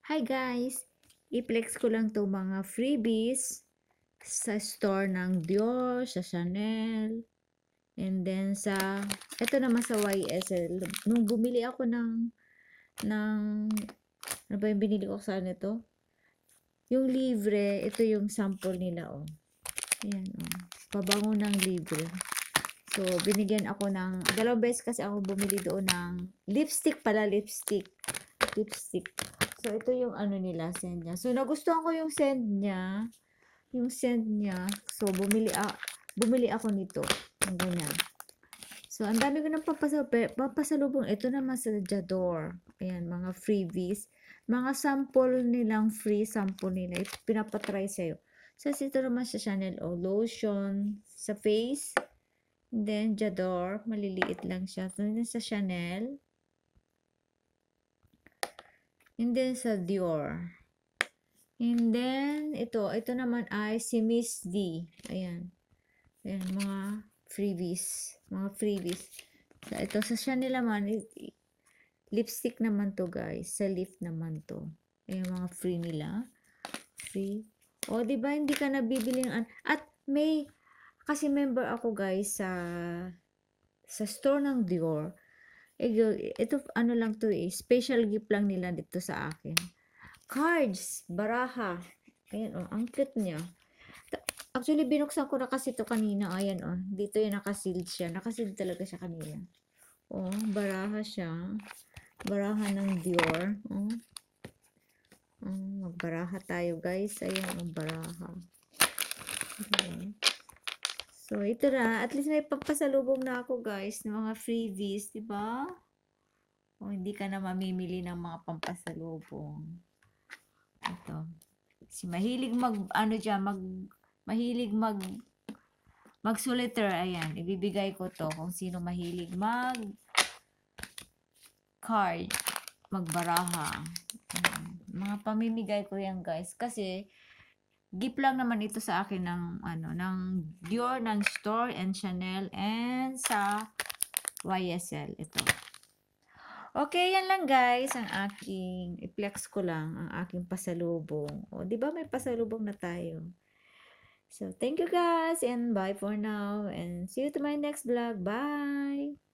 Hi guys! I-flex ko lang 'tong mga freebies sa store ng Dior, sa Chanel, and then eto naman sa YSL. Nung bumili ako ng ano ba yung binili ko sa nito? Yung libre, ito yung sample nila, oh. Ayan, oh. Pabango ng libre. So, binigyan ako ng, dalawang beses kasi ako bumili doon ng lipstick pala, lipstick. So, ito yung ano nila, send niya. So, nagustuhan ko yung send niya. So, bumili ako nito. Ang ganyan. So, ang dami ko ng papasalubong. Ito naman sa Jador. Ayan, mga freebies. Mga sample nilang free sample nila. Pinapatry sa'yo. So, ito naman sa Chanel o lotion sa face. And then, Jador. Maliliit lang siya. Then, sa Chanel. And then, sa Dior. And then, ito naman ay si Miss D. Ayan. Ayan, mga freebies. So, ito sa Chanel naman, lipstick naman to guys. Sa lift naman to. Ayan, mga free nila. Free. O, diba, hindi ka nabibili ng, at may, kasi member ako guys sa store ng Dior. Ito, ano lang to special gift lang nila dito sa akin. Cards, baraha. Ayan, oh, ang cute niya. Actually, binuksan ko na kasi ito kanina. Ayan, oh. Dito yung nakasealed siya. Nakasealed talaga siya kanina. Oh, baraha siya. Baraha ng Dior. Oh. Magbaraha tayo, guys. Ayan, ang baraha. Okay. So, ito na. At least may papasalubong na ako, guys, ng mga freebies, di ba? O, hindi ka na mamimili ng mga pampasalubong. Ito. Si mahilig mahilig mag-solitaire, ayan, ibibigay ko to kung sino mahilig card, magbaraha. Mga pamimigay ko yan, guys, kasi gift lang naman ito sa akin ng Dior, ng store and Chanel and sa YSL ito. Okay, yan lang guys, ang aking i-flex ko lang ang aking pasalubong. O, di ba may pasalubong na tayo? So, thank you guys and bye for now and see you to my next vlog. Bye!